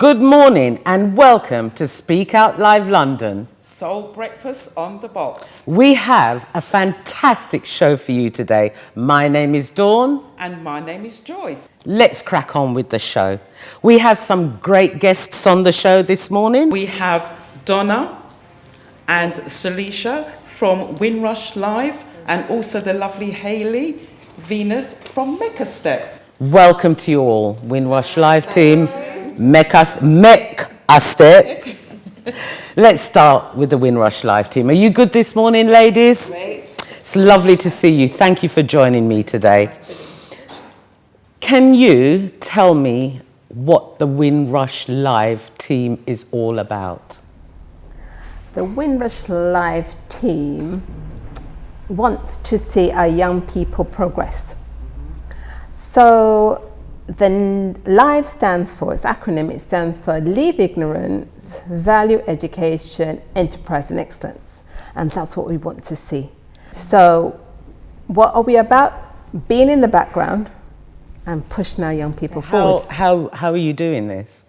Good morning and welcome to Speak Out Live London. Soul Breakfast on the Box. We have a fantastic show for you today. My name is Dawn. And my name is Joyce. Let's crack on with the show. We have some great guests on the show this morning. We have Donna and Salisha from Windrush L.I.V.E. and also the lovely Hayley Venus from Mecca Step. Welcome to you all, Windrush L.I.V.E. team. Mecca Step. Let's start with the Windrush L.I.V.E. team. Are you good this morning, ladies? Great. It's lovely to see you. Thank you for joining me today. Can you tell me what the Windrush L.I.V.E. team is all about? The Windrush L.I.V.E. team wants to see our young people progress. So the L.I.V.E. stands for, its acronym, it stands for Leave Ignorance, Value Education, Enterprise and Excellence. And that's what we want to see. So what are we about? Being in the background and pushing our young people forward. How are you doing this?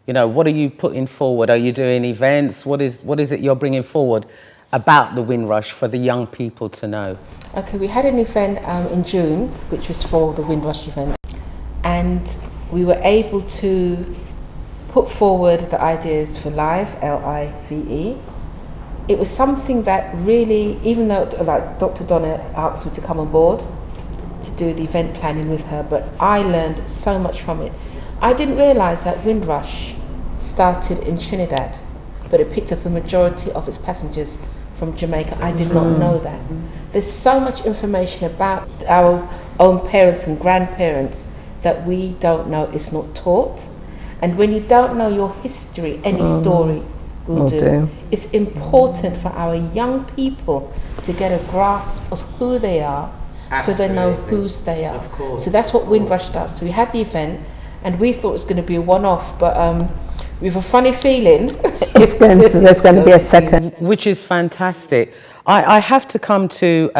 You know, what are you putting forward? Are you doing events? What is it you're bringing forward about the Windrush for the young people to know? Okay, we had an event in June, which was for the Windrush event. And we were able to put forward the ideas for L.I.V.E, L-I-V-E. It was something that really, even though like Dr. Donna asked me to come on board to do the event planning with her, but I learned so much from it. I didn't realise that Windrush started in Trinidad, but it picked up a majority of its passengers from Jamaica. I did not know that. There's so much information about our own parents and grandparents that we don't know, is not taught. And when you don't know your history, any story will do. It's important for our young people to get a grasp of who they are. Absolutely. So they know whose they are. Of course, so that's what Windrush does. So we had the event and we thought it was going to be a one-off, but we have a funny feeling there's going to be a second. Which is fantastic. I have to come to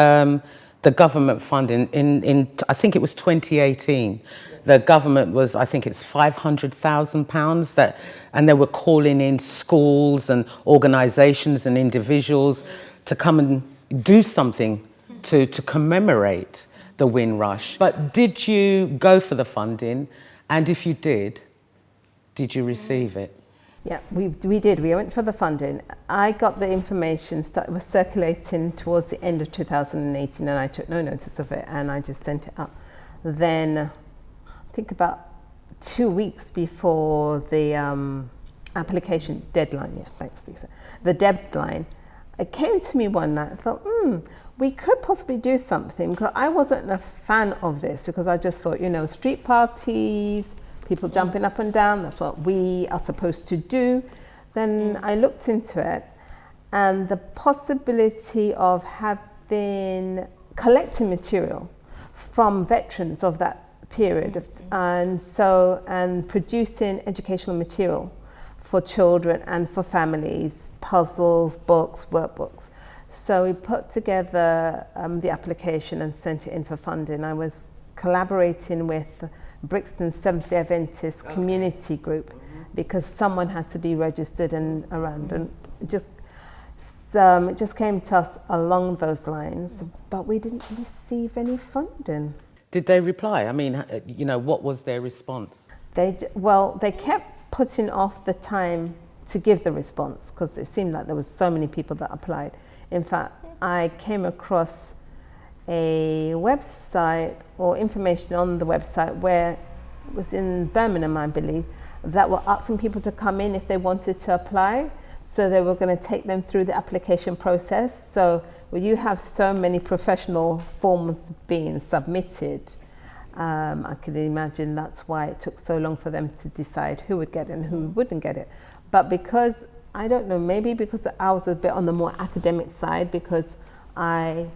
the government funding in I think it was 2018. The government was, I think it's £500,000 and they were calling in schools and organisations and individuals to come and do something to commemorate the Windrush. But did you go for the funding? And if you did you receive it? Yeah, we did. We went for the funding. I got the information that was circulating towards the end of 2018 and I took no notice of it and I just sent it up. Then I think about 2 weeks before the application deadline, yeah, thanks Lisa, the deadline, it came to me one night, I thought, we could possibly do something, because I wasn't a fan of this, because I just thought, you know, street parties, people jumping up and down, that's what we are supposed to do. Then I looked into it and the possibility of collecting material from veterans of that period and producing educational material for children and for families, puzzles, books, workbooks. So we put together the application and sent it in for funding. I was collaborating with Brixton Seventh-day Adventist community group because someone had to be registered and around, and it just came to us along those lines, but we didn't receive any funding. Did they reply? I mean, you know, what was their response? They kept putting off the time to give the response because it seemed like there was so many people that applied. In fact, I came across a website or information on the website where it was in Birmingham, I believe, that were asking people to come in if they wanted to apply. So they were going to take them through the application process. So when you have so many professional forms being submitted, I can imagine that's why it took so long for them to decide who would get it and who wouldn't get it. But because, I don't know, maybe because I was a bit on the more academic side, because I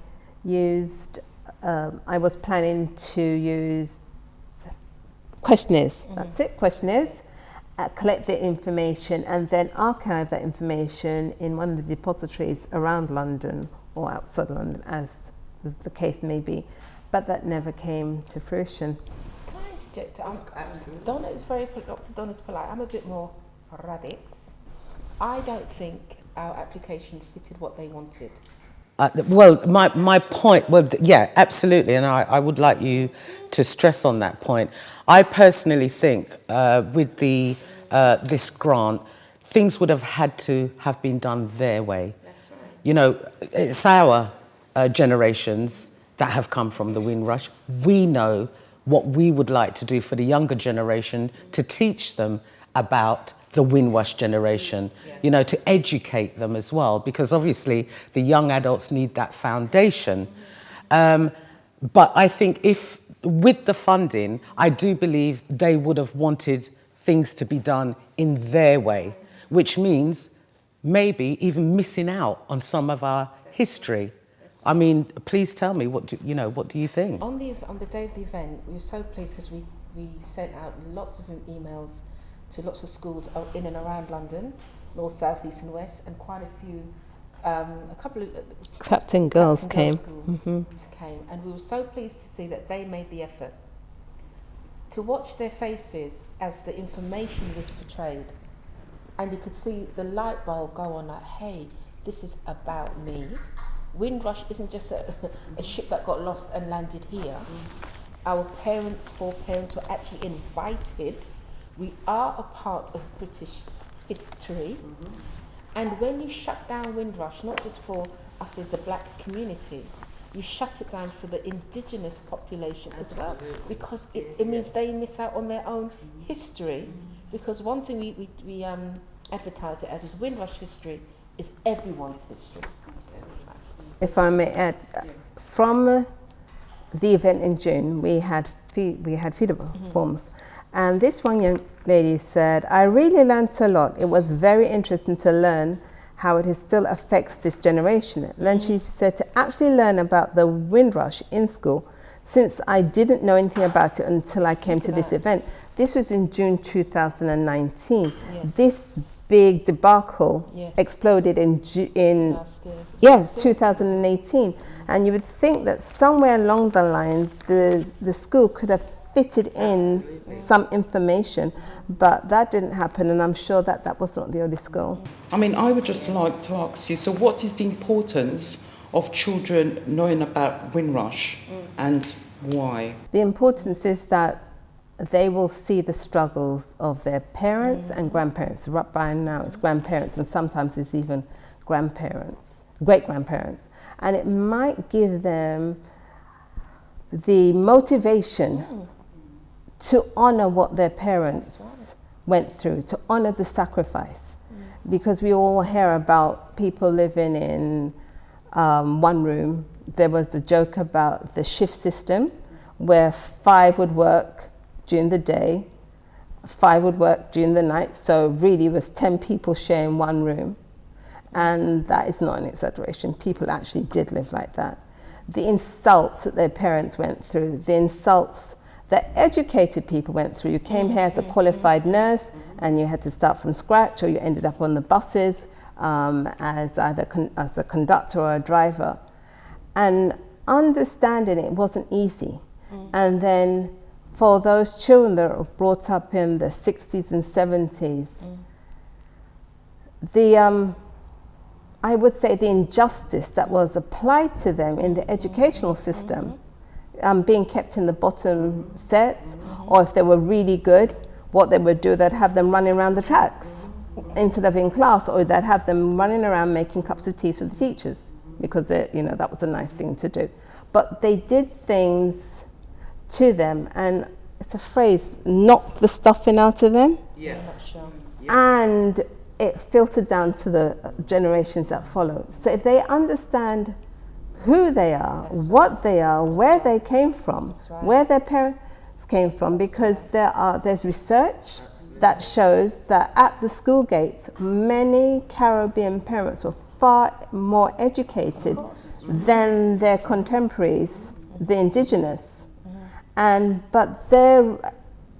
was planning to use questionnaires, that's it, questionnaires, collect the information and then archive that information in one of the depositories around London or outside London, as the case may be. But that never came to fruition. Can I interject? Donna is Dr. Donna's polite. I'm a bit more radix. I don't think our application fitted what they wanted. Well, my point, well, yeah, absolutely, and I would like you to stress on that point. I personally think with this grant, things would have had to have been done their way. That's right. You know, it's our generations that have come from the Windrush. We know what we would like to do for the younger generation to teach them about the Windrush generation, you know, to educate them as well, because obviously the young adults need that foundation. But I think if, with the funding, I do believe they would have wanted things to be done in their way, which means maybe even missing out on some of our history. I mean, please tell me, what do you think? On the day of the event, we were so pleased because we sent out lots of emails to lots of schools in and around London, north, south, east and west, and quite a few, a couple of Captain Girls came. came, and we were so pleased to see that they made the effort to watch their faces as the information was portrayed, and you could see the light bulb go on like, hey, this is about me. Windrush isn't just a ship that got lost and landed here. Our four parents were actually invited. We are a part of British history. And when you shut down Windrush, not just for us as the black community, you shut it down for the indigenous population as well, because it means they miss out on their own history. Because one thing we advertise it as is Windrush history is everyone's history. If I may add, from the event in June, we had feedable forms. And this one young lady said, I really learned a lot. It was very interesting to learn how it still affects this generation. And then she said to actually learn about the Windrush in school, since I didn't know anything about it until I came to this event. This was in June 2019. Yes. This big debacle exploded in 2018. And you would think that somewhere along the line, the school could have fitted in some information, but that didn't happen, and I'm sure that was not the only school. I mean, I would just like to ask you, so what is the importance of children knowing about Windrush and why? The importance is that they will see the struggles of their parents and grandparents. Right by now it's grandparents, and sometimes it's even grandparents, great-grandparents. And it might give them the motivation to honor what their parents went through, to honor the sacrifice. Because we all hear about people living in one room. There was the joke about the shift system, where 5 would work during the day, 5 would work during the night. So really it was 10 people sharing one room. And that is not an exaggeration. People actually did live like that. The insults that their parents went through, the insults that educated people went through. You came here as a qualified nurse and you had to start from scratch, or you ended up on the buses as either as a conductor or a driver. And understanding it wasn't easy. And then for those children that were brought up in the 60s and 70s, I would say the injustice that was applied to them in the educational system, being kept in the bottom sets, or if they were really good, what they would do, they'd have them running around the tracks instead of in class, or they'd have them running around making cups of tea for the teachers, because that was a nice thing to do. But they did things to them, and it's a phrase, knock the stuffing out of them. And it filtered down to the generations that follow. So if they understand who they are, what they are, where they came from, where their parents came from, because there's research that shows that at the school gates, many Caribbean parents were far more educated than their contemporaries, the indigenous. But they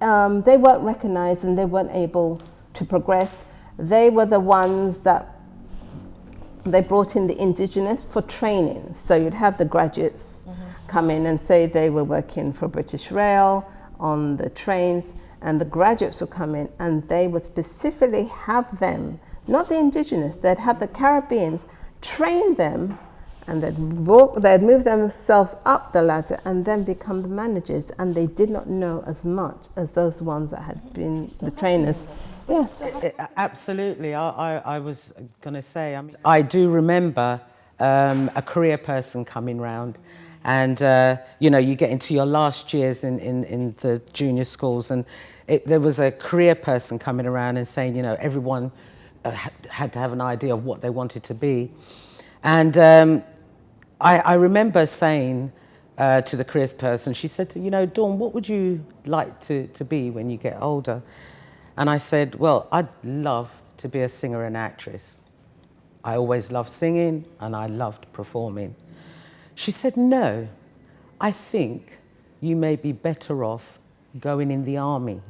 weren't recognized and they weren't able to progress. They were the ones that they brought in the indigenous for training. So you'd have the graduates come in and say they were working for British Rail on the trains, and the graduates would come in and they would specifically have them, not the indigenous, they'd have the Caribbeans train them, and they'd move themselves up the ladder and then become the managers, and they did not know as much as those ones that had been the trainers. Yes, Absolutely. I was going to say, I do remember a career person coming round, and you get into your last years in the junior schools, and there was a career person coming around and saying, everyone had to have an idea of what they wanted to be. And I remember saying to the careers person, she said, Dawn, what would you like to be when you get older? And I said, well, I'd love to be a singer and actress. I always loved singing and I loved performing. She said, no, I think you may be better off going in the army.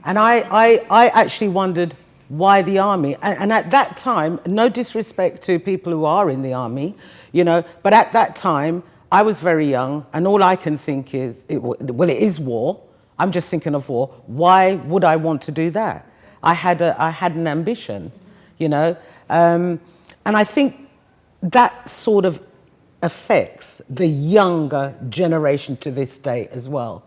And I actually wondered, why the army? And at that time, no disrespect to people who are in the army, but at that time, I was very young, and all I can think is, it is war. I'm just thinking of war. Why would I want to do that? I had an ambition, and I think that sort of affects the younger generation to this day as well.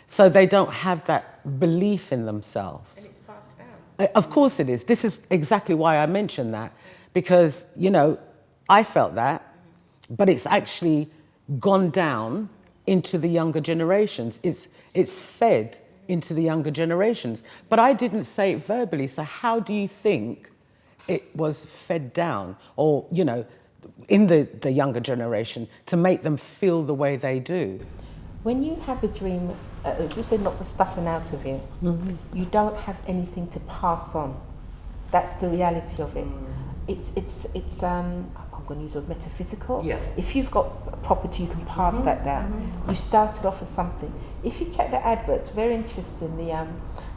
So they don't have that belief in themselves. And it's passed down. Of course it is. This is exactly why I mentioned that, because, I felt that, but it's actually gone down into the younger generations. It's fed into the younger generations. But I didn't say it verbally, so how do you think it was fed down, or, in the younger generation, to make them feel the way they do? When you have a dream, as you said, knock the stuffing out of you, you don't have anything to pass on. That's the reality of it. It's I'm going to use a metaphysical. Yeah. If you've got a property, you can pass that down. You started off as something. If you check the adverts, very interesting, the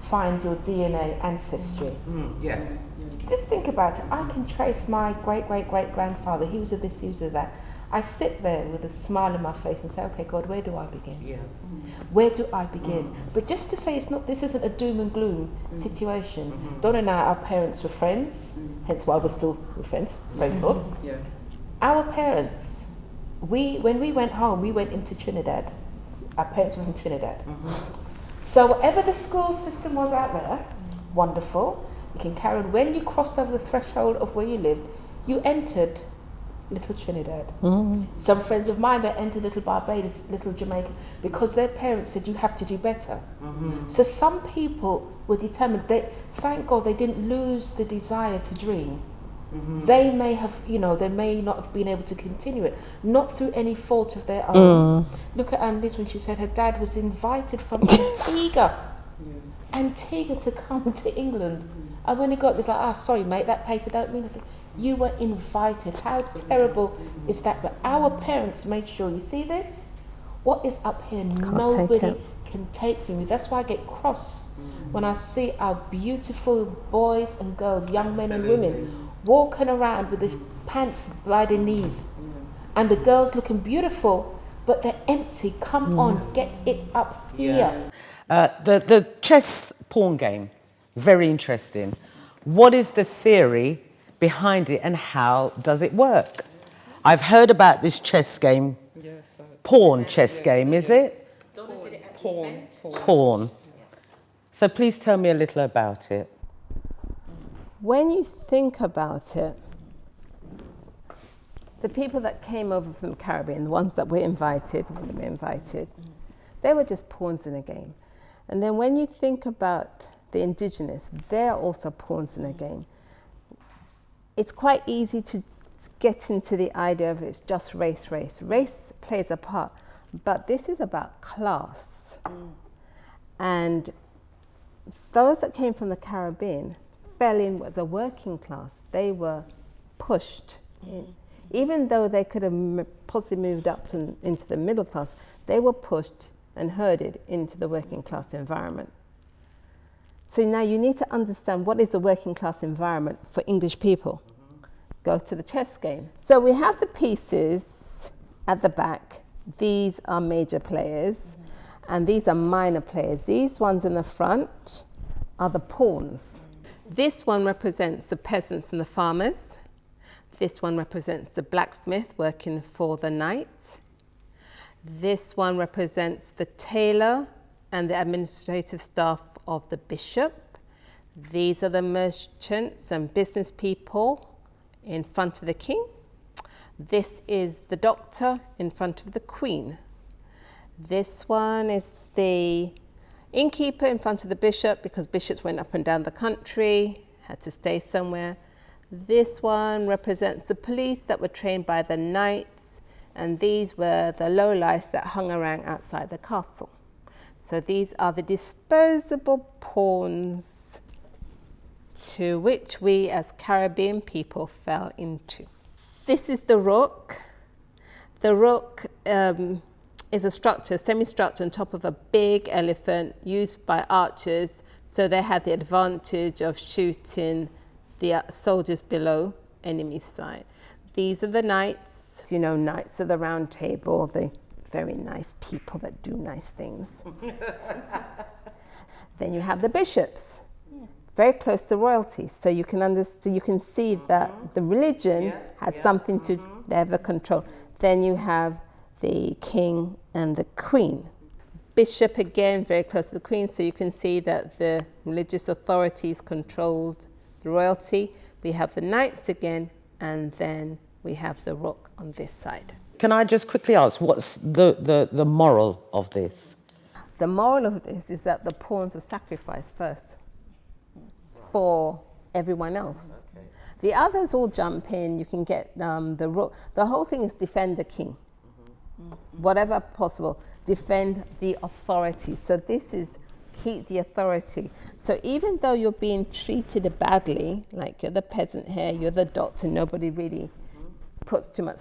find your DNA ancestry. Yes. Just think about it. I can trace my great-great-great-grandfather. He was of this, he was of that. I sit there with a smile on my face and say, okay, God, where do I begin? Yeah. Where do I begin? But just to say this isn't a doom and gloom situation. Donna and I, our parents were friends, hence why we're still friends, praise God. Yeah. Our parents, when we went home, we went into Trinidad. Our parents were from Trinidad. So whatever the school system was out there, wonderful. You can carry on. When you crossed over the threshold of where you lived, you entered Little Trinidad. Some friends of mine that entered Little Barbados, Little Jamaica, because their parents said you have to do better. So some people were determined. Thank God they didn't lose the desire to dream. They may have, they may not have been able to continue it, not through any fault of their own. Look at Liz when she said her dad was invited from Antigua to come to England. And when he got this, like, sorry mate, that paper don't mean nothing. You were invited. How terrible is that? But our parents made sure, you see this? What is up here, nobody can take from you. That's why I get cross when I see our beautiful boys and girls, young men and women, walking around with the pants by their knees. And the girls looking beautiful, but they're empty. Come on, get it up here. The chess pawn game, very interesting. What is the theory behind it and how does it work? I've heard about this chess game, pawn chess game, is it? Pawn. So please tell me a little about it. When you think about it, the people that came over from the Caribbean, the ones that were invited, they were just pawns in a game. And then when you think about the indigenous, they're also pawns in a game. It's quite easy to get into the idea of it's just race. Race plays a part, but this is about class. And those that came from the Caribbean fell in with the working class. They were pushed in. Even though they could have possibly moved up into the middle class, they were pushed and herded into the working class environment. So now you need to understand what is the working class environment for English people. Go to the chess game. So we have the pieces at the back. These are major players. And these are minor players. These ones in the front are the pawns. This one represents the peasants and the farmers. This one represents the blacksmith working for the knight. This one represents the tailor and the administrative staff of the bishop. These are the merchants and business people in front of the king. This is the doctor in front of the queen. This one is the innkeeper in front of the bishop, because bishops went up and down the country, had to stay somewhere. This one represents the police that were trained by the knights, and these were the lowlifes that hung around outside the castle. So these are the disposable pawns to which we as Caribbean people fell into. This is the rook. The rook is a structure, semi-structure on top of a big elephant used by archers, so they had the advantage of shooting the soldiers below, enemy side. These are the knights. You know, knights of the round table, the very nice people that do nice things. Then you have the bishops, very close to royalty. So you can understand, you can see that the religion had something to, they have the control. Then you have the king and the queen. Bishop, again, very close to the queen, so you can see that the religious authorities controlled the royalty. We have the knights again, and then we have the rook on this side. Can I just quickly ask, what's the moral of this? The moral of this is that the pawns are sacrificed first for everyone else. Okay. The others all jump in, you can get the rook. The whole thing is defend the king. Whatever possible, defend the authority. So this is keep the authority. So even though you're being treated badly, like you're the peasant here, you're the doctor, nobody really puts too much,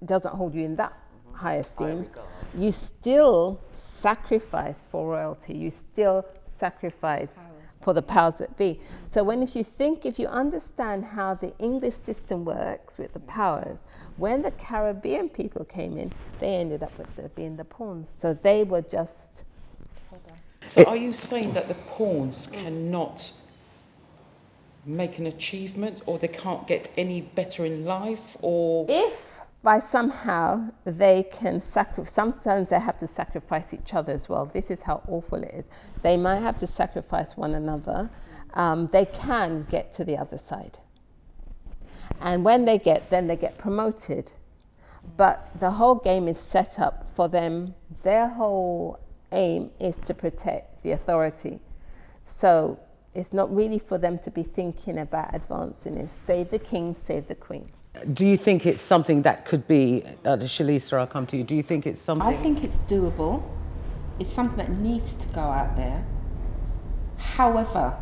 doesn't hold you in that high esteem, you still sacrifice for royalty, you still sacrifice for the powers that be. So if you understand how the English system works with the powers, when the Caribbean people came in, they ended up with being the pawns. So they were just... So are you saying that the pawns cannot make an achievement, or they can't get any better in life, or... If by somehow they can sacrifice, sometimes they have to sacrifice each other as well. This is how awful it is. They might have to sacrifice one another. They can get to the other side. And when they get, then they get promoted. But the whole game is set up for them. Their whole aim is to protect the authority. So it's not really for them to be thinking about advancing. It's save the king, save the queen. Do you think it's something that could be, Shalisa, I'll come to you. Do you think it's something? I think it's doable. It's something that needs to go out there. However,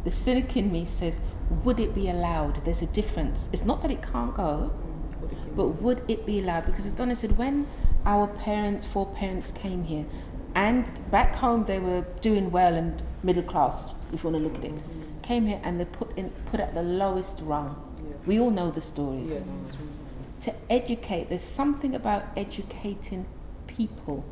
the cynic in me says, would it be allowed? There's a difference. It's not that it can't go, but would it be allowed? Because as Donna said, when our foreparents came here, and back home they were doing well and middle class, if you want to look at it, came here and they put at the lowest rung. We all know the stories. Yes. To educate, there's something about educating people.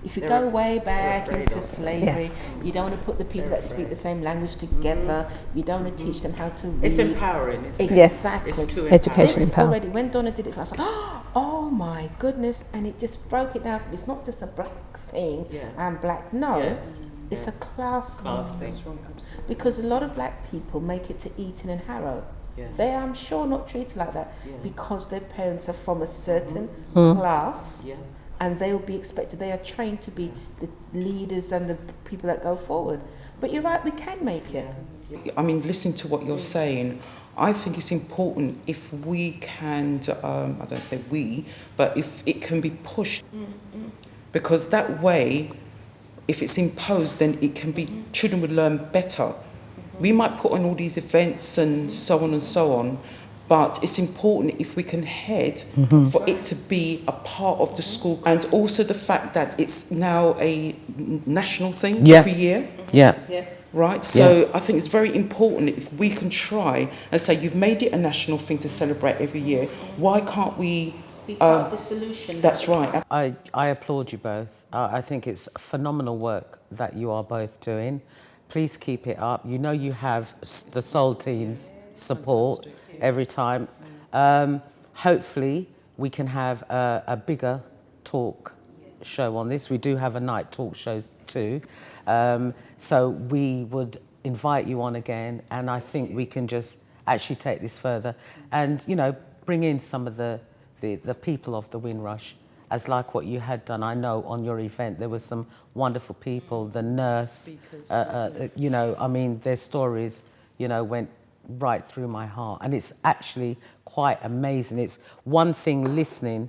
If you go way back into slavery, you don't want to put the people that speak the same language together. You don't want to teach them how to read. It's empowering, isn't it? Exactly. It's too education empowering. Already, when Donna did it, I was like, oh my goodness, and it just broke it down. It's not just a black thing and black. No, it's a class thing. Because a lot of black people make it to Eton and Harrow. Yeah. They are, I'm sure, not treated like that because their parents are from a certain class, and they will be expected. They are trained to be the leaders and the people that go forward. But you're right, we can make it. I mean, listening to what you're saying, I think it's important if we can, I don't say we, but if it can be pushed, because that way, if it's imposed, then it can be, children would learn better. We might put on all these events and so on, but it's important if we can head for it to be a part of the school, and also the fact that it's now a national thing every year. Yeah. Yes. Right? So I think it's very important if we can try and say, you've made it a national thing to celebrate every year, why can't we be part of the solution. That's right. I applaud you both. I think it's phenomenal work that you are both doing. Please keep it up. You know you have the Soul Team's support every time. Hopefully we can have a bigger talk show on this. We do have a night talk show too. So we would invite you on again, and I think we can just actually take this further and, you know, bring in some of the people of the Windrush, as like what you had done. I know on your event there were some wonderful people, the nurse, you know, I mean, their stories, you know, went right through my heart. And it's actually quite amazing. It's one thing listening,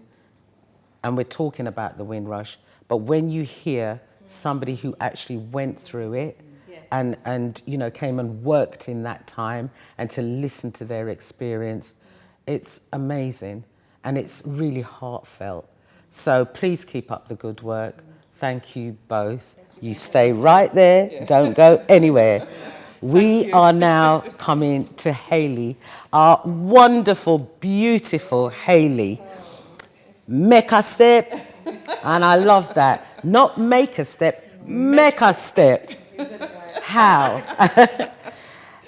and we're talking about the Windrush, but when you hear somebody who actually went through it, and you know, came and worked in that time, and to listen to their experience, it's amazing, and it's really heartfelt. So please keep up the good work. Thank you both. You stay right there, don't go anywhere. We are now coming to Hayley, our wonderful, beautiful Hayley. Make a step, and I love that. Not make a step, make a step. How?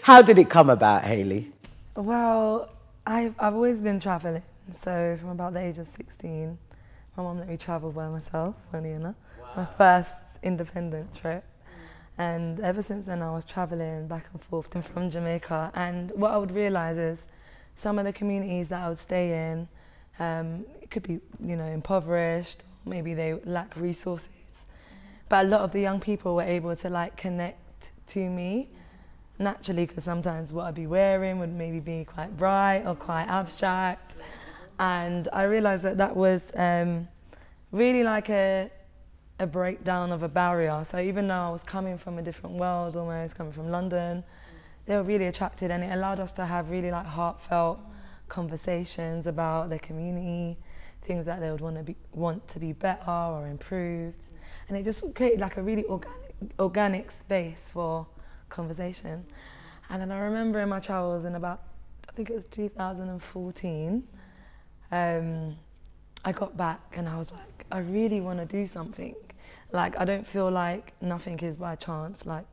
How did it come about, Hayley? Well, I've always been travelling. So from about the age of 16, my mum let me travel by myself, funny enough. Wow. My first independent trip. And ever since then I was travelling back and forth and from Jamaica. And what I would realise is some of the communities that I would stay in, it could be, you know, impoverished, maybe they lack resources. But a lot of the young people were able to like connect to me naturally, because sometimes what I'd be wearing would maybe be quite bright or quite abstract. And I realised that that was really like a breakdown of a barrier. So even though I was coming from a different world, almost coming from London, they were really attracted, and it allowed us to have really like heartfelt conversations about their community, things that they would want to be better or improved. And it just created like a really organic space for conversation. And then I remember in my travels in about, I think it was 2014, I got back and I was like, I really want to do something. Like, I don't feel like nothing is by chance. Like,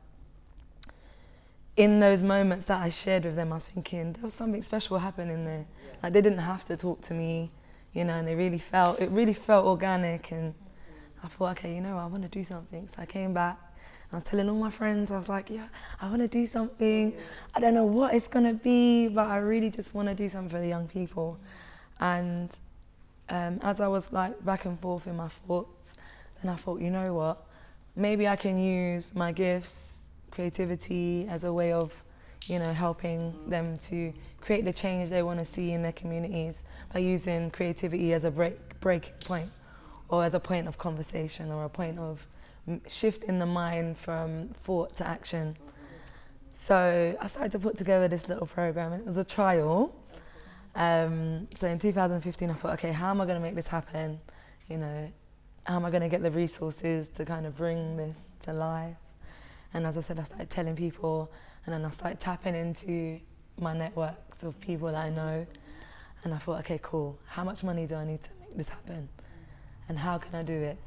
in those moments that I shared with them, I was thinking there was something special happening there. Like, they didn't have to talk to me, you know, and it really felt organic. And I thought, okay, you know, I want to do something. So I came back. I was telling all my friends, I was like, yeah, I want to do something. I don't know what it's going to be, but I really just want to do something for the young people. And as I was like back and forth in my thoughts, then I thought, you know what, maybe I can use my gifts, creativity as a way of, you know, helping them to create the change they want to see in their communities by using creativity as a breaking point, or as a point of conversation, or a point of shifting the mind from thought to action. So I started to put together this little program, and it was a trial. So in 2015 I thought, okay, how am I going to make this happen? You know, how am I going to get the resources to kind of bring this to life? And as I said, I started telling people, and then I started tapping into my networks of people that I know. And I thought, okay, cool, how much money do I need to make this happen? And how can I do it?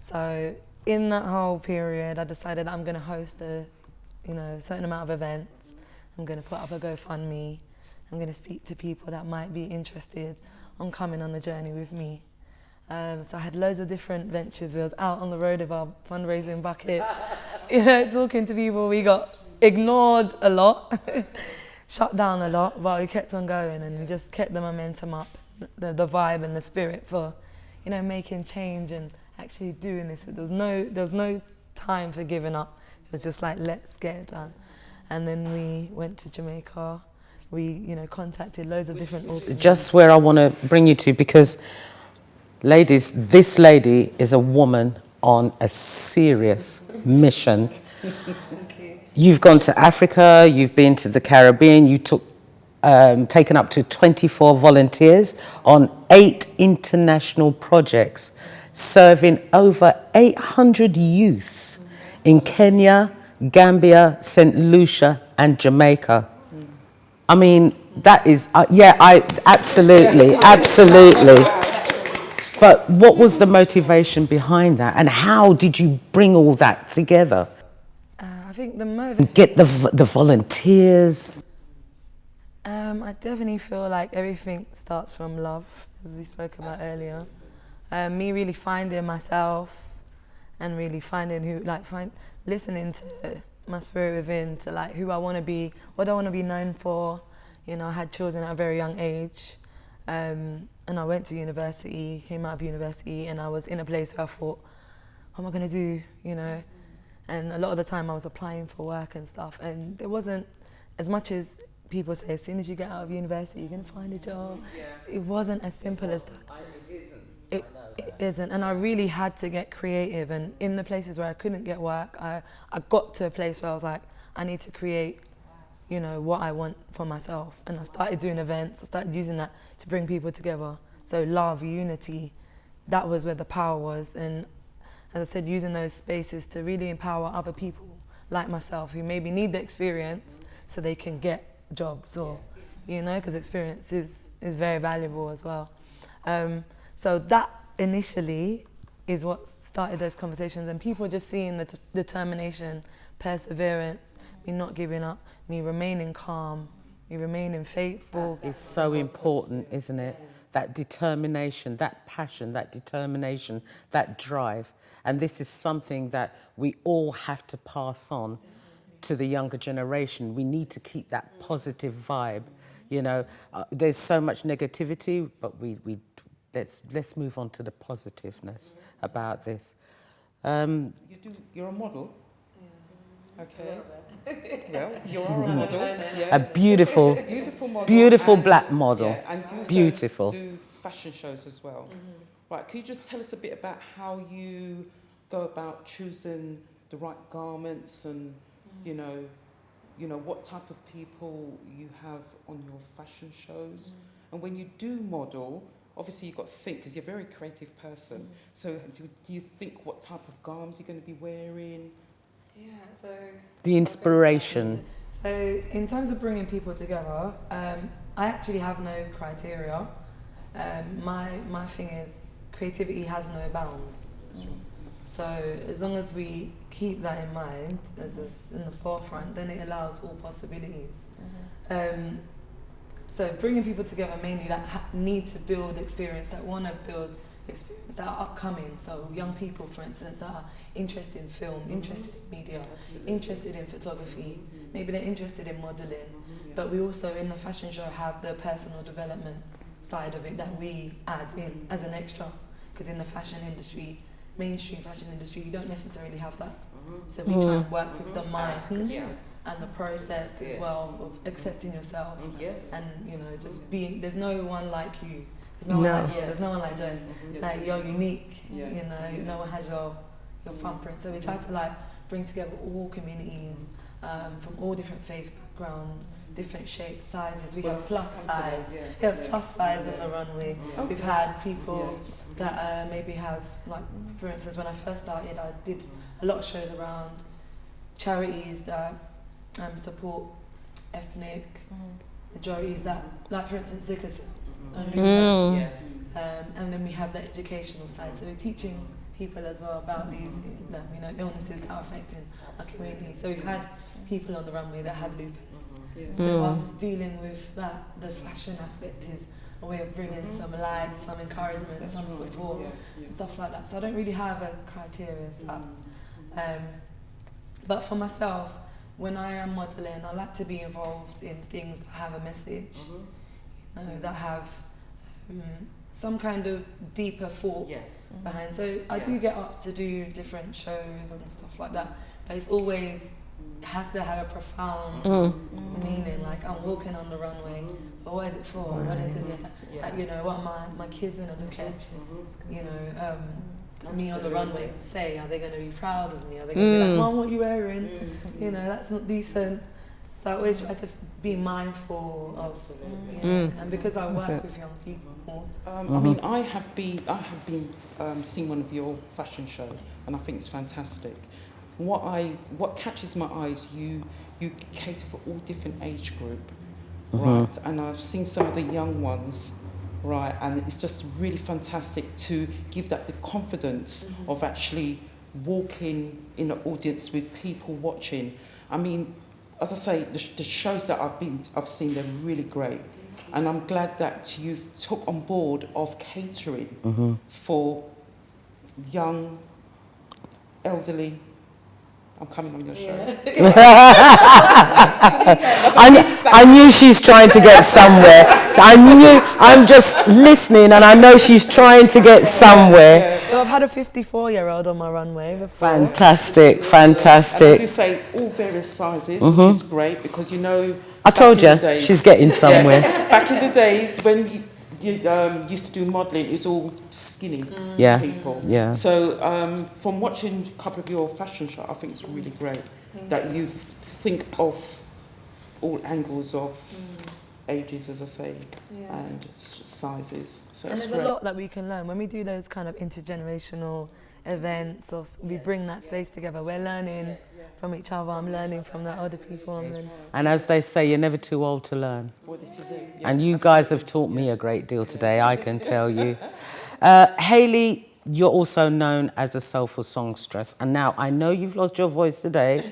So in that whole period, I decided I'm going to host a certain amount of events. I'm going to put up a GoFundMe. I'm going to speak to people that might be interested on coming on the journey with me. So I had loads of different ventures. We was out on the road with our fundraising bucket, you know, talking to people. We got ignored a lot, shut down a lot, but we kept on going, and we just kept the momentum up, the vibe and the spirit for, you know, making change and actually doing this. There was no time for giving up. It was just like, let's get it done. And then we went to Jamaica. We, you know, contacted loads of different organizations. Just where I want to bring you to, because ladies, this lady is a woman on a serious mission. You've gone to Africa, you've been to the Caribbean, you took taken up to 24 volunteers on 8 international projects, serving over 800 youths in Kenya, Gambia, St. Lucia, and Jamaica. I mean, that is, I absolutely. But what was the motivation behind that, and how did you bring all that together? I think the motive. Get the volunteers. I definitely feel like everything starts from love, as we spoke about earlier. Me really finding myself, and really finding listening to my spirit within, to like who I want to be, what I want to be known for. You know, I had children at a very young age, and I went to university, came out of university, and I was in a place where I thought, what am I going to do, you know? And a lot of the time I was applying for work and stuff, and it wasn't, as much as people say, as soon as you get out of university, you're going to find a job. It wasn't as simple as that. It isn't. It isn't, and I really had to get creative, and in the places where I couldn't get work, I got to a place where I was like, I need to create, you know, what I want for myself. And I started doing events, I started using that to bring people together. So love, unity, that was where the power was. And as I said, using those spaces to really empower other people like myself who maybe need the experience so they can get jobs, or, you know, because experience is very valuable as well. So that initially is what started those conversations, and people just seeing the determination, perseverance, me not giving up, me remaining calm, me remaining faithful. It's so important, isn't it? That determination, that passion, that determination, that drive. And this is something that we all have to pass on to the younger generation. We need to keep that positive vibe. You know, there's so much negativity, but let's move on to the positiveness about this. You're a model. Okay. Well, you are a model. Yeah. A beautiful model. Beautiful black model. Yeah, and you also Beautiful. do fashion shows as well. Right, can you just tell us a bit about how you go about choosing the right garments, and you know what type of people you have on your fashion shows? And when you do model, obviously you've got to think, because you're a very creative person. So do you think what type of garments you're going to be wearing? Yeah, so The inspiration. So in terms of bringing people together, I actually have no criteria. My thing is, creativity has no bounds. So as long as we keep that in mind in the forefront, then it allows all possibilities. So bringing people together mainly that need to build experience, that want to build experience, that are upcoming. So young people, for instance, that are interested in film, interested in media, interested in photography, maybe they're interested in modelling. But we also in the fashion show have the personal development side of it that we add in as an extra, because in the fashion industry, mainstream fashion industry, you don't necessarily have that. So we try and work with the mind and the process as well of accepting yourself, and you know, just being, there's no one like you, there's no one like you, there's no one like Joe, like you're unique, you know, no one has your thumbprint. So we try to like bring together all communities from all different faith backgrounds, different shapes, sizes. We have plus size. We have plus size on the runway. We've had people that maybe have, like, for instance, when I first started, I did a lot of shows around charities that support ethnic majorities, that, like for instance, sickle cell and lupus. And then we have the educational side. So we're teaching people as well about these, you know, illnesses that are affecting our community. So we've had people on the runway that have lupus. So whilst dealing with that, the fashion aspect is a way of bringing some light, some encouragement, some support, stuff like that. So I don't really have a criteria set. But for myself, when I am modelling, I like to be involved in things that have a message, you know, that have some kind of deeper thought behind. So I do get asked to do different shows and stuff like that, but it's always, it has to have a profound meaning. Like, I'm walking on the runway, but what is it for? What is it? Like, you know, what are my kids going to look at, you know, me on the runway and say, are they going to be proud of me? Are they going to be like, Mom, what are you wearing? You know, that's not decent. So I always try to be mindful of, you know, and because I work with young people. I mean, I have been seeing one of your fashion shows, and I think it's fantastic. What catches my eyes, you cater for all different age group, right? And I've seen some of the young ones right? And it's just really fantastic to give that the confidence of actually walking in the audience with people watching. I mean, as I say, the shows that I've seen, they're really great. And I'm glad that you've took on board of catering for young, elderly. I'm coming on your show. I knew she's trying to get somewhere. I'm just listening and I know she's trying to get somewhere. Well, I've had a 54-year-old on my runway before. Fantastic, And fantastic. as you say, all various sizes, which is great because you know. I told you, days, she's getting somewhere. Back in the days when you used to do modelling, it was all skinny people. Yeah. So from watching a couple of your fashion shows, I think it's really great that you think of all angles of ages, as I say, and sizes. So And it's there's great. a lot that we can learn when we do those kind of intergenerational events, or we bring that space together. We're learning from each other. I'm learning from the older people. And as they say, you're never too old to learn. Well, this is it. Yeah, And you guys have taught me a great deal today, I can tell you. Hayley, you're also known as a soulful songstress. And now I know you've lost your voice today.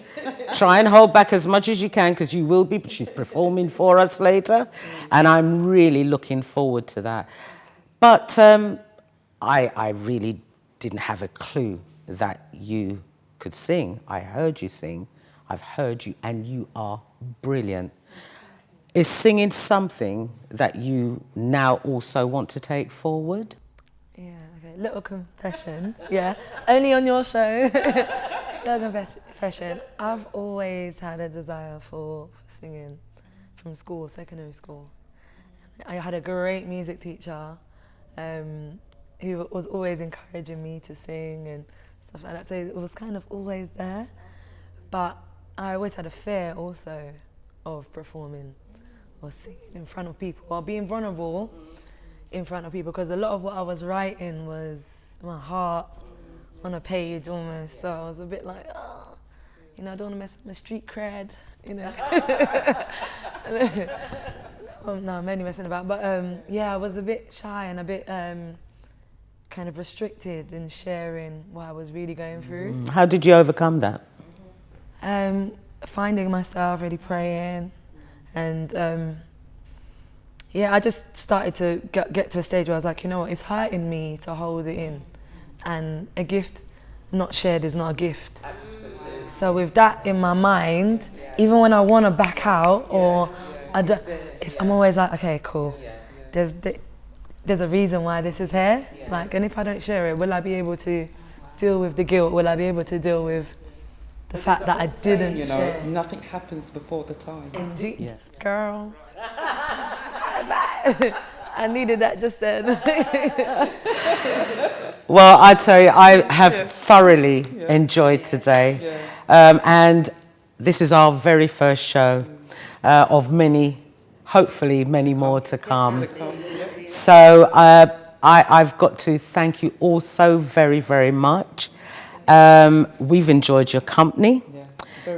Try and hold back as much as you can because you will be. She's performing for us later. And I'm really looking forward to that. But I really didn't have a clue that you could sing. I heard you sing. I've heard you and you are brilliant. Is singing something that you now also want to take forward? Yeah, okay. Little confession. Yeah, only on your show. Little confession. I've always had a desire for singing from school, secondary school. I had a great music teacher who was always encouraging me to sing and stuff like that. So it was kind of always there. But I always had a fear also of performing or singing in front of people or being vulnerable in front of people, because a lot of what I was writing was my heart on a page almost. So I was a bit like, oh, you know, I don't want to mess up my street cred, you know. No, I'm only messing about. But yeah, I was a bit shy and a bit kind of restricted in sharing what I was really going through. How did you overcome that? Finding myself, really praying, and yeah, I just started to get to a stage where I was like, you know what, it's hurting me to hold it in, and a gift not shared is not a gift. Absolutely. So with that in my mind, even when I want to back out or I'm always like, okay, cool. There's a reason why this is here. Like, and if I don't share it, will I be able to deal with the guilt? Will I be able to deal with the fact that I didn't share? Nothing happens before the time. Indeed, girl. I needed that just then. Well, I tell you, I have thoroughly enjoyed today. And this is our very first show of many, hopefully many more to come. So I've got to thank you all so very, very much. We've enjoyed your company.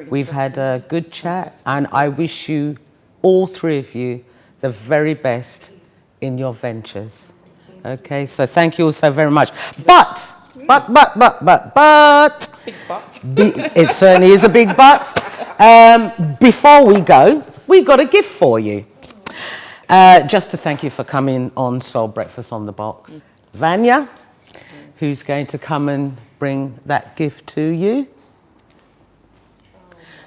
We've had a good chat, and I wish you, all three of you, the very best in your ventures. Okay, so thank you all so very much. But, Big butt. it certainly is a big but. Before we go, we got a gift for you. Just to thank you for coming on Soul Breakfast on the Box. Vanya, who's going to come and bring that gift to you.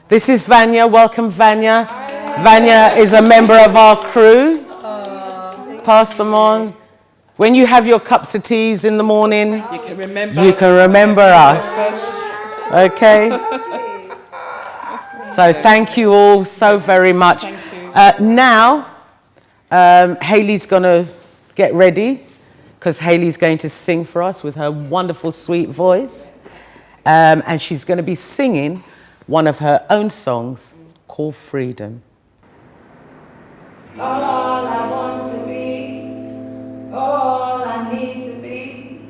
This is Vanya. Welcome, Vanya. Hi. Vanya is a member of our crew. Pass them on. When you have your cups of teas in the morning, you can remember us. Okay? So thank you all so very much. Now, Hayley's going to get ready because Hayley's going to sing for us with her wonderful, sweet voice. And she's going to be singing one of her own songs called Freedom. All I want to be, all I need to be,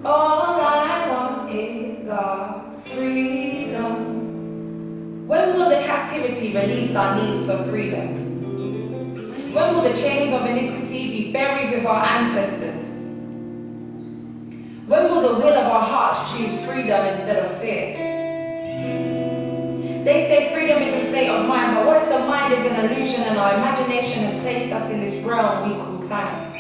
all I want is our freedom. When will the captivity release our needs for freedom? When will the chains of iniquity be buried with our ancestors? When will the will of our hearts choose freedom instead of fear? They say freedom is a state of mind, but what if the mind is an illusion and our imagination has placed us in this realm we call time?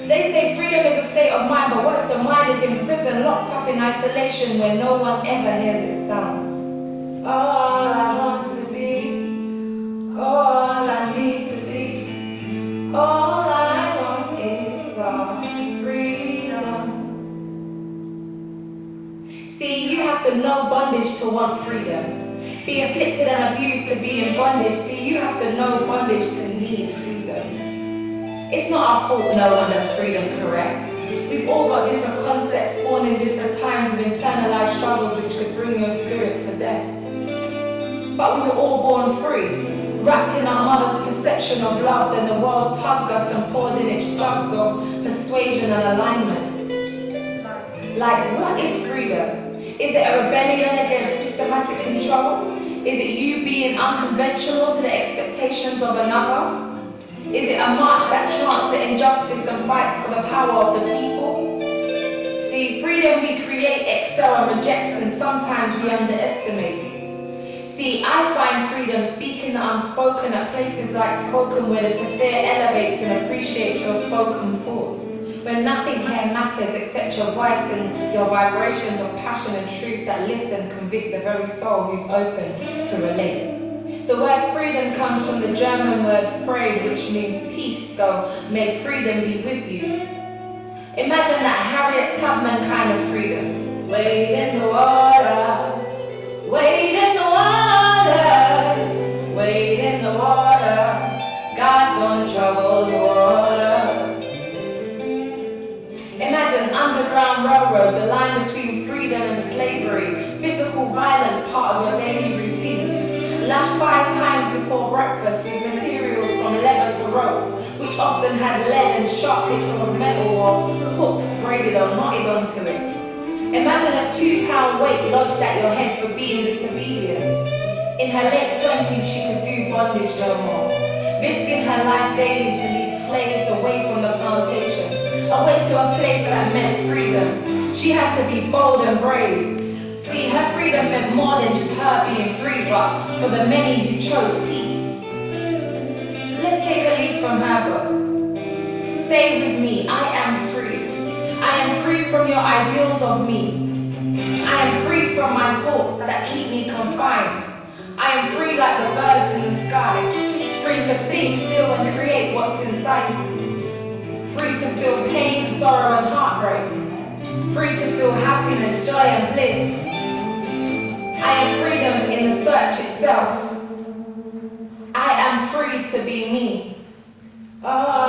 They say freedom is a state of mind, but what if the mind is in prison, locked up in isolation where no one ever hears its sounds? All I want to be, all I need to be, all I want is our freedom. See, you have to know bondage to want freedom. Be afflicted and abused to be in bondage. See, you have to know bondage to need freedom. It's not our fault no one does freedom correct. We've all got different concepts born in different times with internalized struggles which could bring your spirit to death. But we were all born free, wrapped in our mother's perception of love, then the world tugged us and poured in its jugs of persuasion and alignment. Like, what is freedom? Is it a rebellion against systematic control? Is it you being unconventional to the expectations of another? Is it a march that chants the injustice and fights for the power of the people? See, freedom we create, excel and reject, and sometimes we underestimate. See, I find freedom speaking the unspoken at places like Spoken, where the sphere elevates and appreciates your spoken thoughts. Where nothing here matters except your voice and your vibrations of passion and truth that lift and convict the very soul who's open to relate. The word freedom comes from the German word Freude, which means peace, so may freedom be with you. Imagine that Harriet Tubman kind of freedom. Wade in the water, wade in the water, wade in the water, God's gonna trouble the water. Imagine Underground Railroad, the line between freedom and slavery, physical violence part of your daily routine. Lashed 5 times before breakfast with materials from leather to rope, which often had lead and sharp bits of metal or hooks braided or knotted onto it. Imagine a 2-pound weight lodged at your head for being disobedient. In her late 20s, she could do bondage no more, risking her life daily to lead slaves away from the plantation, away to a place that meant freedom. She had to be bold and brave. See, her freedom meant more than just her being free, but for the many who chose peace. Let's take a leaf from her book. Say with me, I am free. I am free from your ideals of me. I am free from my thoughts that keep me confined. I am free like the birds in the sky, free to think, feel and create what's inside me. Free to feel pain, sorrow and heartbreak. Free to feel happiness, joy and bliss. I am freedom in the search itself. I am free to be me. Oh.